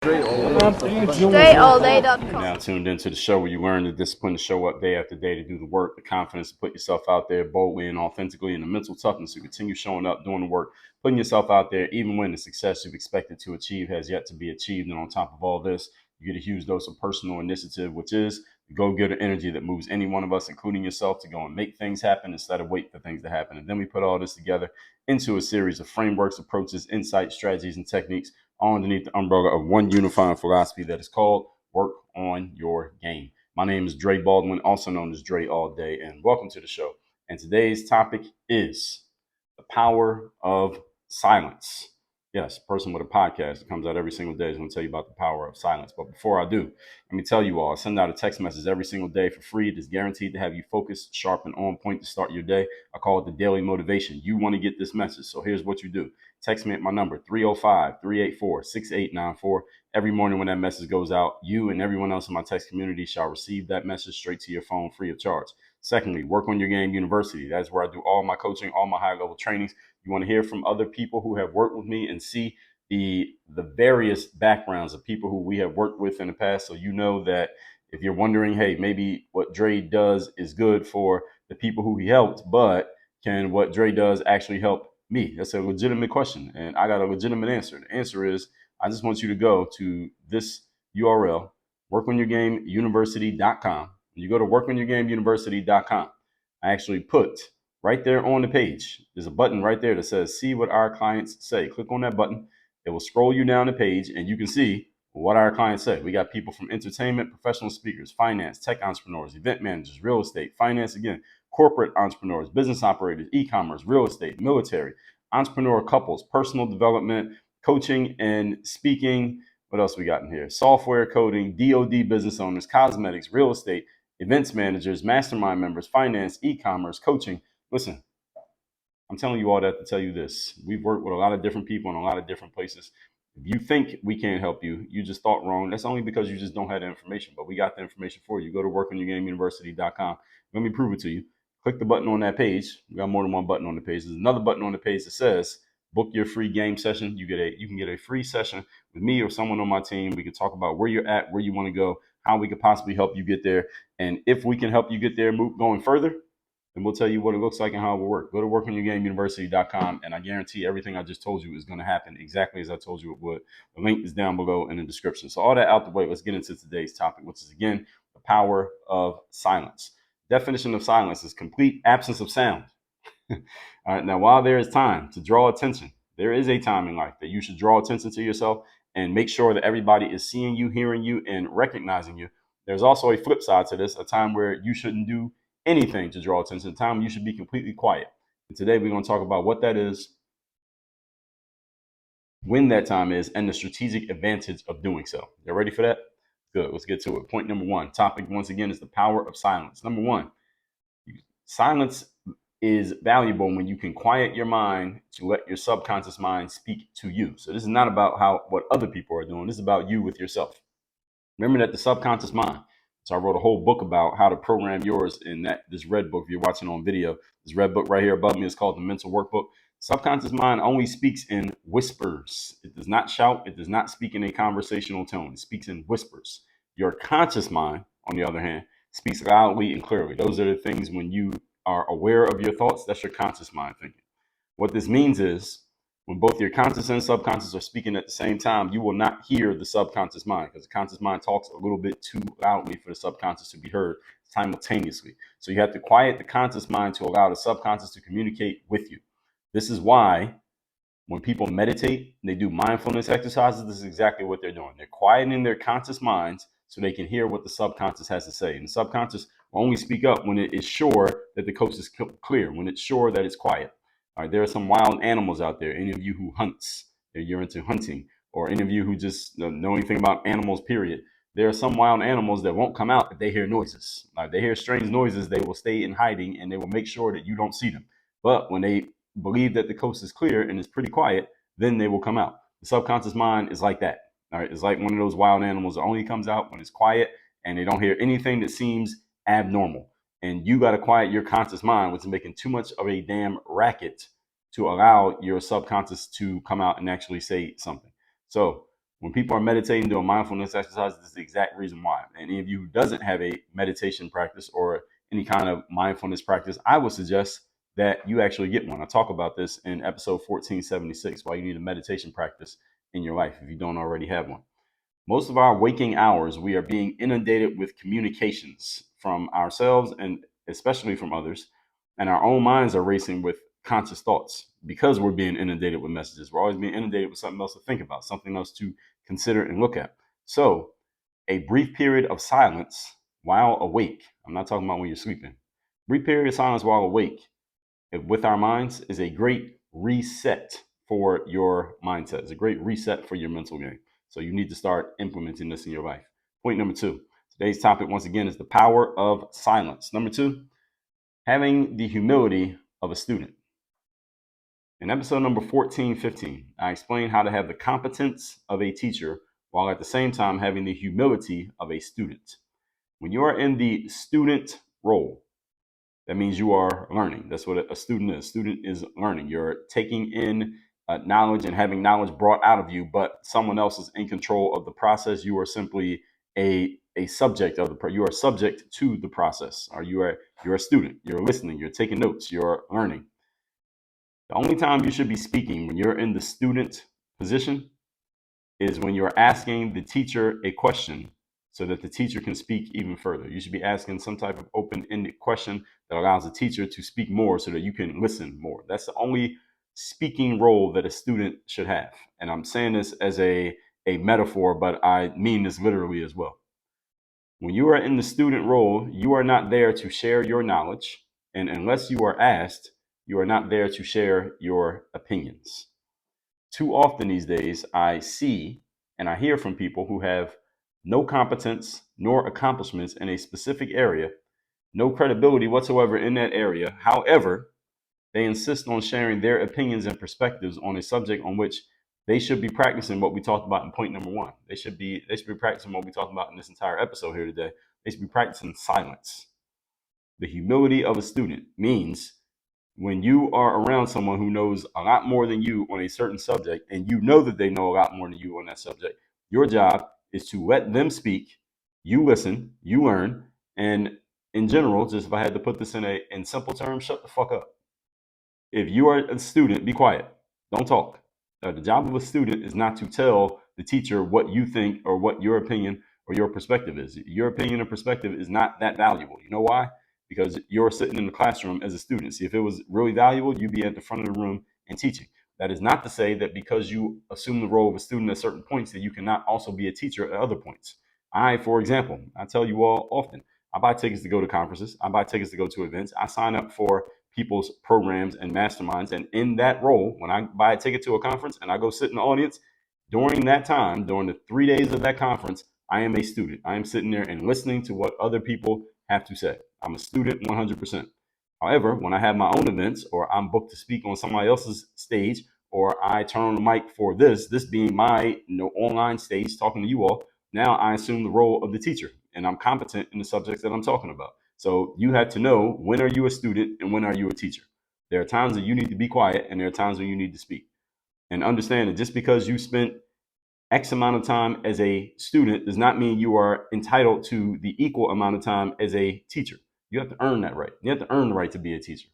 StrayAllDay.com. You're now tuned into the show where you learn the discipline to show up day after day, to do the work, the confidence to put yourself out there boldly and authentically, and the mental toughness to continue showing up, doing the work, putting yourself out there, even when the success you've expected to achieve has yet to be achieved. And on top of all this, you get a huge dose of personal initiative, which is the go-getter energy that moves any one of us, including yourself, to go and make things happen instead of wait for things to happen. And then we put all this together into a series of frameworks, approaches, insights, strategies, and techniques all underneath the umbrella of one unifying philosophy that is called work on your game. My name is Dre Baldwin, also known as Dre All Day, and welcome to the show. And today's topic is the power of silence. Yes, a person with a podcast that comes out every single day is going to tell you about the power of silence. But before I do, let me tell you all, I send out a text message every single day for free. It is guaranteed to have you focused, sharp, and on point to start your day. I call it the daily motivation. You want to get this message. So here's what you do. Text me at my number, 305-384-6894. Every morning when that message goes out, you and everyone else in my text community shall receive that message straight to your phone free of charge. Secondly, Work on Your Game University. That's where I do all my coaching, all my high-level trainings. You want to hear from other people who have worked with me and see the various backgrounds of people who we have worked with in the past. So you know that if you're wondering, hey, maybe what Dre does is good for the people who he helped, but can what Dre does actually help me? That's a legitimate question, and I got a legitimate answer. The answer is I just want you to go to this URL, workonyourgameuniversity.com. When you go to workonyourgameuniversity.com, I actually put right there on the page, there's a button right there that says see what our clients say. Click on that button. It will scroll you down the page and you can see what our clients say. We got people from entertainment, professional speakers, finance, tech entrepreneurs, event managers, real estate, finance again, corporate entrepreneurs, business operators, e-commerce, real estate, military, entrepreneur couples, personal development, coaching and speaking. What else we got in here? Software coding, DoD business owners, cosmetics, real estate, events managers, mastermind members, finance, e-commerce, coaching. Listen, I'm telling you all that to tell you this. We've worked with a lot of different people in a lot of different places. If you think we can't help you, you just thought wrong. That's only because you just don't have the information, but we got the information for you. Go to workonyourgameuniversity.com. Let me prove it to you. Click the button on that page. We got more than one button on the page. There's another button on the page that says book your free game session. You can get a free session with me or someone on my team. We can talk about where you're at, where you want to go, how we could possibly help you get there. And if we can help you get there going further, and we'll tell you what it looks like and how it will work. Go to workonyourgameuniversity.com, and I guarantee everything I just told you is going to happen exactly as I told you it would. The link is down below in the description. So all that out the way, let's get into today's topic, which is, again, the power of silence. Definition of silence is complete absence of sound. All right, now, while there is time to draw attention, there is a time in life that you should draw attention to yourself and make sure that everybody is seeing you, hearing you, and recognizing you. There's also a flip side to this, a time where you shouldn't do anything to draw attention, a time you should be completely quiet. And today we're going to talk about what that is, when that time is, and the strategic advantage of doing so. You ready for that? Good. Let's get to it. Point number one. Topic, once again, is the power of silence. Number one, silence is valuable when you can quiet your mind to let your subconscious mind speak to you. So this is not about what other people are doing. This is about you with yourself. Remember that the subconscious mind. So I wrote a whole book about how to program yours in this red book. If you're watching on video, this red book right here above me is called the Mental Workbook. Subconscious mind only speaks in whispers. It does not shout. It does not speak in a conversational tone. It speaks in whispers. Your conscious mind, on the other hand, speaks loudly and clearly. Those are the things when you are aware of your thoughts. That's your conscious mind thinking. What this means is when both your conscious and subconscious are speaking at the same time, you will not hear the subconscious mind because the conscious mind talks a little bit too loudly for the subconscious to be heard simultaneously. So you have to quiet the conscious mind to allow the subconscious to communicate with you. This is why when people meditate and they do mindfulness exercises, this is exactly what they're doing. They're quieting their conscious minds so they can hear what the subconscious has to say. And the subconscious will only speak up when it is sure that the coast is clear, when it's sure that it's quiet. All right, there are some wild animals out there. Any of you who hunts, you're into hunting, or any of you who just know anything about animals, period. There are some wild animals that won't come out if they hear noises. If they hear strange noises, they will stay in hiding and they will make sure that you don't see them. But when they believe that the coast is clear and it's pretty quiet, then they will come out. The subconscious mind is like that. All right, it's like one of those wild animals that only comes out when it's quiet and they don't hear anything that seems abnormal. And you got to quiet your conscious mind, which is making too much of a damn racket to allow your subconscious to come out and actually say something. So When people are meditating, doing mindfulness exercises, this is the exact reason why. And any of you who doesn't have a meditation practice or any kind of mindfulness practice, I would suggest that you actually get one. I talk about this in episode 1476, why you need a meditation practice in your life if you don't already have one. Most of our waking hours, we are being inundated with communications from ourselves and especially from others. And our own minds are racing with conscious thoughts because we're being inundated with messages. We're always being inundated with something else to think about, something else to consider and look at. So, a brief period of silence while awake, I'm not talking about when you're sleeping, brief period of silence while awake with our minds is a great reset for your mindset. It's a great reset for your mental game. So you need to start implementing this in your life. Point number 2. Today's topic, once again, is the power of silence. Number 2, having the humility of a student. In episode number 1415, I explained how to have the competence of a teacher while at the same time having the humility of a student. When you are in the student role, that means you are learning. That's what a student is. A student is learning. You're taking in knowledge and having knowledge brought out of you, but someone else is in control of the process. You are simply a subject of the. You are subject to the process. Or you're a student. You're listening. You're taking notes. You're learning. The only time you should be speaking when you're in the student position is when you're asking the teacher a question so that the teacher can speak even further. You should be asking some type of open-ended question that allows the teacher to speak more so that you can listen more. That's the only speaking role that a student should have. And I'm saying this as a metaphor, but I mean this literally as well. When you are in the student role, you are not there to share your knowledge. And unless you are asked, you are not there to share your opinions. Too often these days, I see and I hear from people who have no competence nor accomplishments in a specific area, no credibility whatsoever in that area. However, they insist on sharing their opinions and perspectives on a subject on which they should be practicing what we talked about in point number 1. They should be practicing what we talked about in this entire episode here today. They should be practicing silence. The humility of a student means when you are around someone who knows a lot more than you on a certain subject and you know that they know a lot more than you on that subject, your job is to let them speak, you listen, you learn, and in general, just if I had to put this in simple terms, shut the fuck up. If you are a student, be quiet. Don't talk. The job of a student is not to tell the teacher what you think or what your opinion or your perspective is. Your opinion and perspective is not that valuable. You know why? Because you're sitting in the classroom as a student. See, if it was really valuable, you'd be at the front of the room and teaching. That is not to say that because you assume the role of a student at certain points that you cannot also be a teacher at other points. For example, I tell you all often, I buy tickets to go to conferences. I buy tickets to go to events. I sign up for people's programs and masterminds. And in that role, when I buy a ticket to a conference and I go sit in the audience, during that time, during the 3 days of that conference, I am a student. I am sitting there and listening to what other people have to say. I'm a student 100%. However, when I have my own events or I'm booked to speak on somebody else's stage or I turn on the mic for this being my online stage talking to you all, now I assume the role of the teacher and I'm competent in the subjects that I'm talking about. So you have to know, when are you a student and when are you a teacher? There are times that you need to be quiet and there are times when you need to speak. And understand that just because you spent X amount of time as a student does not mean you are entitled to the equal amount of time as a teacher. You have to earn that right. You have to earn the right to be a teacher.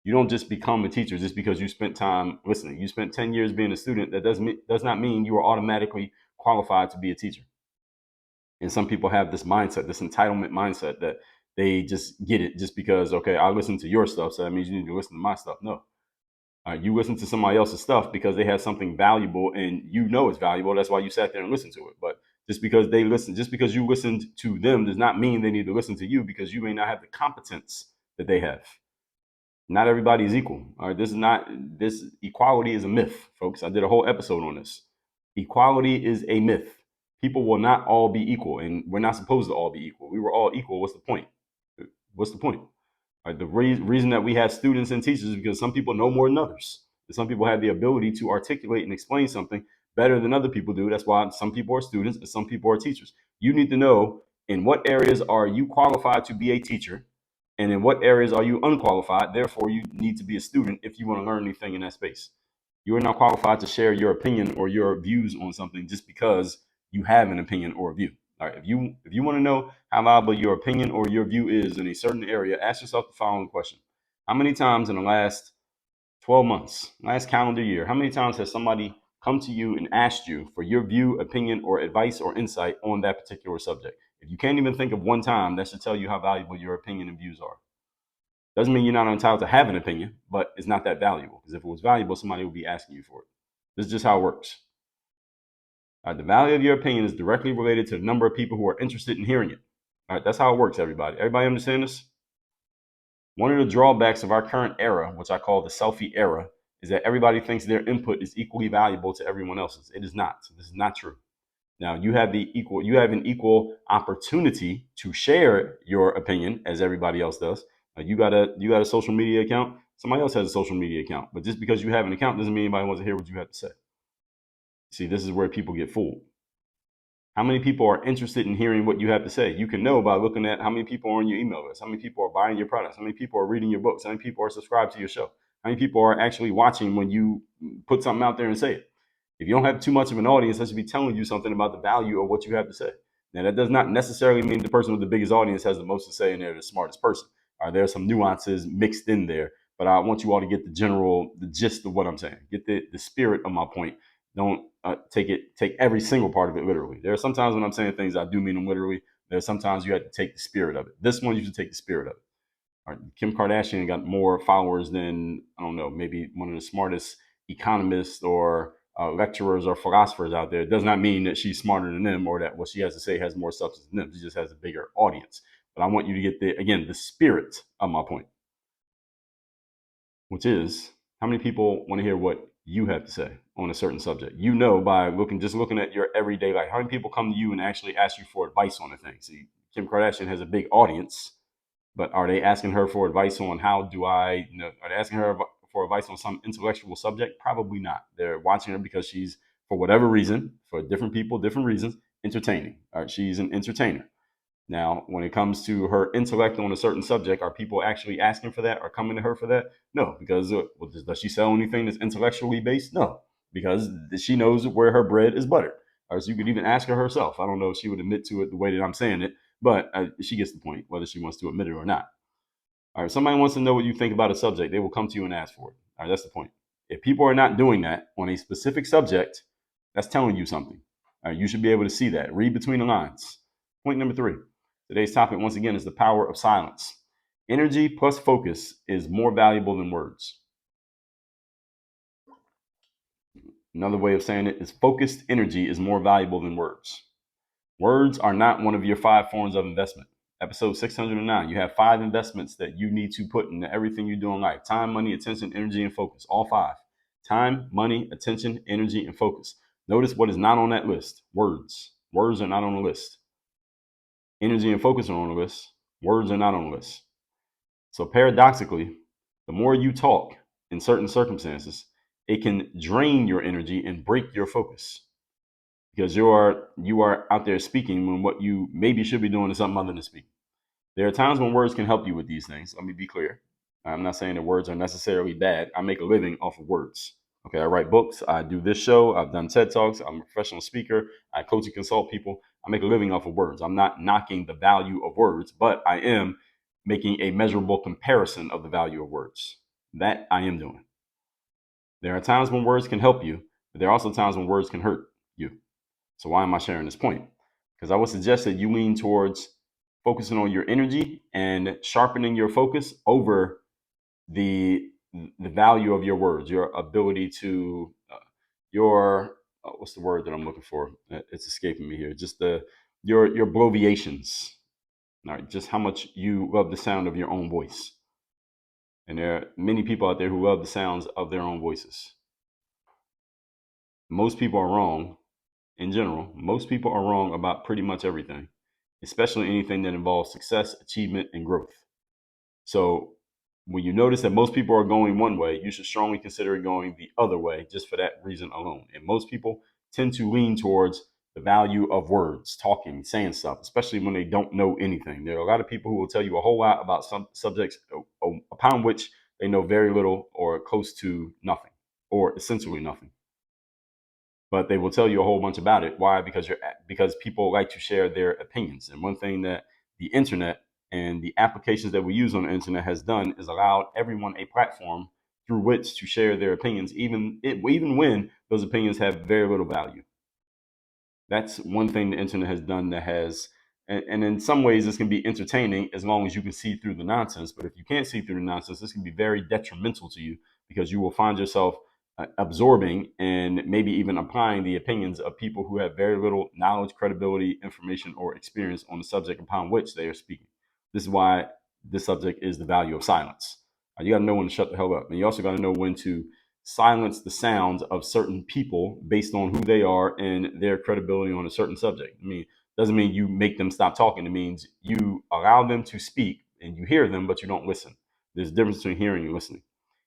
You don't just become a teacher just because you spent time listening. You spent 10 years being a student. That does not mean you are automatically qualified to be a teacher. And some people have this mindset, this entitlement mindset, that they just get it just because, okay, I listen to your stuff, so that means you need to listen to my stuff. No. You listen to somebody else's stuff because they have something valuable and you know it's valuable. That's why you sat there and listened to it. But just because you listened to them does not mean they need to listen to you, because you may not have the competence that they have. Not everybody is equal. All right, this equality is a myth, folks. I did a whole episode on this. Equality is a myth. People will not all be equal, and we're not supposed to all be equal. We were all equal. What's the point? What's the point? Right, the reason that we have students and teachers is because some people know more than others. And some people have the ability to articulate and explain something better than other people do. That's why some people are students and some people are teachers. You need to know in what areas are you qualified to be a teacher and in what areas are you unqualified. Therefore, you need to be a student if you want to learn anything in that space. You are not qualified to share your opinion or your views on something just because you have an opinion or a view. All right. If you want to know how valuable your opinion or your view is in a certain area, ask yourself the following question: how many times in the last 12 months, last calendar year, how many times has somebody come to you and asked you for your view, opinion, or advice or insight on that particular subject? If you can't even think of one time, that should tell you how valuable your opinion and views are. Doesn't mean you're not entitled to have an opinion, but it's not that valuable. Because if it was valuable, somebody would be asking you for it. This is just how it works. All right, the value of your opinion is directly related to the number of people who are interested in hearing it. All right, that's how it works, everybody. Everybody understand this? One of the drawbacks of our current era, which I call the selfie era, is that everybody thinks their input is equally valuable to everyone else's. It is not. This is not true. Now you have an equal opportunity to share your opinion as everybody else does. You got a social media account. Somebody else has a social media account. But just because you have an account doesn't mean anybody wants to hear what you have to say. See, this is where people get fooled. How many people are interested in hearing what you have to say? You can know by looking at how many people are on your email list, how many people are buying your products, how many people are reading your books, how many people are subscribed to your show, how many people are actually watching when you put something out there and say it. If you don't have too much of an audience, that should be telling you something about the value of what you have to say. Now, that does not necessarily mean the person with the biggest audience has the most to say and they're the smartest person. There are some nuances mixed in there, but I want you all to get the gist of what I'm saying. Get the spirit of my point. Don't take every single part of it literally. There are sometimes when I'm saying things I do mean them literally. There are sometimes you have to take the spirit of it. This one you should take the spirit of it. All right, Kim Kardashian got more followers than, I don't know, maybe one of the smartest economists or lecturers or philosophers out there. It does not mean that she's smarter than them or that what she has to say has more substance than them. She just has a bigger audience. But I want you to get the spirit of my point, which is how many people want to hear what you have to say on a certain subject. You know, by looking at your everyday life, how many people come to you and actually ask you for advice on a thing? See, Kim Kardashian has a big audience, but are they asking her for advice on are they asking her for advice on some intellectual subject? Probably not. They're watching her because she's, for whatever reason, for different people, different reasons, entertaining. All right, she's an entertainer. Now, when it comes to her intellect on a certain subject, are people actually asking for that or coming to her for that? No, because does she sell anything that's intellectually based? No, because she knows where her bread is buttered. Or so you could even ask her herself. I don't know if she would admit to it the way that I'm saying it, but she gets the point, whether she wants to admit it or not. All right, somebody wants to know what you think about a subject, they will come to you and ask for it. All right, that's the point. If people are not doing that on a specific subject, that's telling you something. All right, you should be able to see that. Read between the lines. Point number 3. Today's topic, once again, is the power of silence. Energy plus focus is more valuable than words. Another way of saying it is focused energy is more valuable than words. Words are not one of your 5 forms of investment. Episode 609, you have 5 investments that you need to put into everything you do in life: time, money, attention, energy, and focus. All 5. Time, money, attention, energy, and focus. Notice what is not on that list: words. Words are not on the list. Energy and focus are on the list. Words are not on the list. So paradoxically, the more you talk in certain circumstances, it can drain your energy and break your focus, because you are out there speaking when what you maybe should be doing is something other than speaking. There are times when words can help you with these things. Let me be clear. I'm not saying that words are necessarily bad. I make a living off of words. Okay, I write books. I do this show. I've done TED Talks. I'm a professional speaker. I coach and consult people. I make a living off of words. I'm not knocking the value of words, but I am making a measurable comparison of the value of words. That I am doing. There are times when words can help you, but there are also times when words can hurt you. So why am I sharing this point? Because I would suggest that you lean towards focusing on your energy and sharpening your focus over the value of your words, your ability to your what's the word that I'm looking for? It's escaping me here. Just your bloviations. All right, just how much you love the sound of your own voice. And there are many people out there who love the sounds of their own voices. Most people are wrong in general. Most people are wrong about pretty much everything, especially anything that involves success, achievement, and growth. So when you notice that most people are going one way, you should strongly consider going the other way just for that reason alone. And most people tend to lean towards the value of words, talking, saying stuff, especially when they don't know anything. There are a lot of people who will tell you a whole lot about some subjects upon which they know very little or close to nothing. or essentially nothing. But they will tell you a whole bunch about it. Why? Because people like to share their opinions. And one thing that the internet and the applications that we use on the internet has done is allowed everyone a platform through which to share their opinions, even when those opinions have very little value. That's one thing the internet has done that has, and in some ways, this can be entertaining as long as you can see through the nonsense. But if you can't see through the nonsense, this can be very detrimental to you because you will find yourself absorbing and maybe even applying the opinions of people who have very little knowledge, credibility, information, or experience on the subject upon which they are speaking. This is why this subject is the value of silence. You got to know when to shut the hell up. And you also got to know when to silence the sounds of certain people based on who they are and their credibility on a certain subject. I mean, doesn't mean you make them stop talking. It means you allow them to speak and you hear them, but you don't listen. There's a difference between hearing and listening.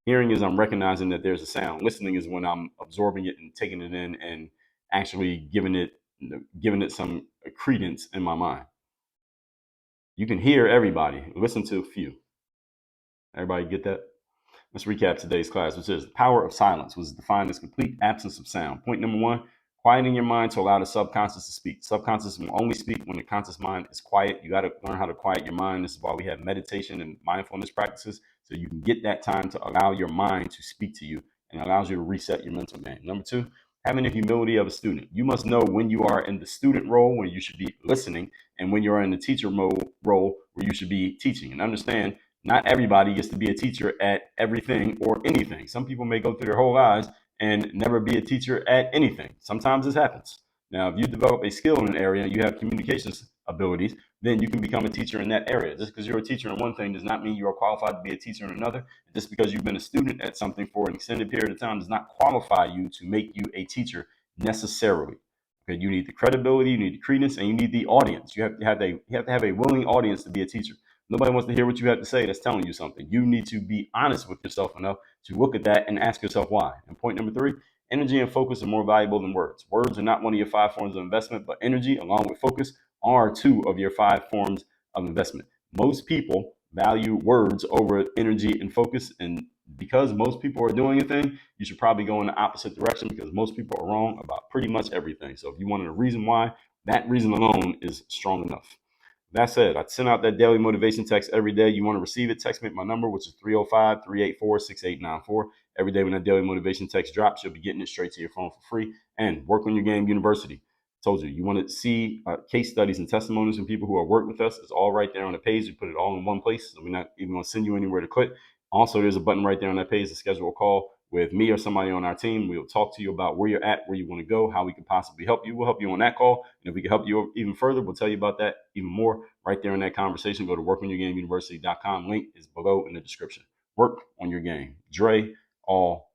Hearing is I'm recognizing that there's a sound. Listening is when I'm absorbing it and taking it in and actually giving it some credence in my mind. You can hear everybody, listen to a few. Everybody get that? Let's recap today's class, which is the power of silence was defined as complete absence of sound. Point number one, quieting your mind to allow the subconscious to speak. Subconscious will only speak when the conscious mind is quiet. You got to learn how to quiet your mind. This is why we have meditation and mindfulness practices, so you can get that time to allow your mind to speak to you, and it allows you to reset your mental game. Number two, having the humility of a student. You must know when you are in the student role, where you should be listening, and when you're in the teacher role, where you should be teaching. And understand, not everybody gets to be a teacher at everything or anything. Some people may go through their whole lives and never be a teacher at anything. Sometimes this happens. Now, if you develop a skill in an area and you have communications abilities, then you can become a teacher in that area. Just because you're a teacher in one thing does not mean you are qualified to be a teacher in another. Just because you've been a student at something for an extended period of time does not qualify you to make you a teacher necessarily. Okay, you need the credibility, you need the credence, and you need the audience. You have to have a willing audience to be a teacher. Nobody wants to hear what you have to say that's telling you something. You need to be honest with yourself enough to look at that and ask yourself why. And point number three, energy and focus are more valuable than words. Words are not one of your 5 forms of investment, but energy along with focus are 2 of your 5 forms of investment. Most people value words over energy and focus. And because most people are doing a thing, you should probably go in the opposite direction, because most people are wrong about pretty much everything. So if you wanted a reason why, that reason alone is strong enough. That said, I send out that daily motivation text every day. You want to receive it, text me at my number, which is 305-384-6894. Every day when that daily motivation text drops, you'll be getting it straight to your phone for free. And Work on Your Game University. Told you want to see case studies and testimonies from people who have worked with us. It's all right there on the page. We put it all in one place, so we're not even going to send you anywhere to click. Also, there's a button right there on that page to schedule a call with me or somebody on our team. We'll talk to you about where you're at, where you want to go, how we can possibly help you. We'll help you on that call. And if we can help you even further, we'll tell you about that even more right there in that conversation. Go to workonyourgameuniversity.com. Link is below in the description. Work on your game. Dre, all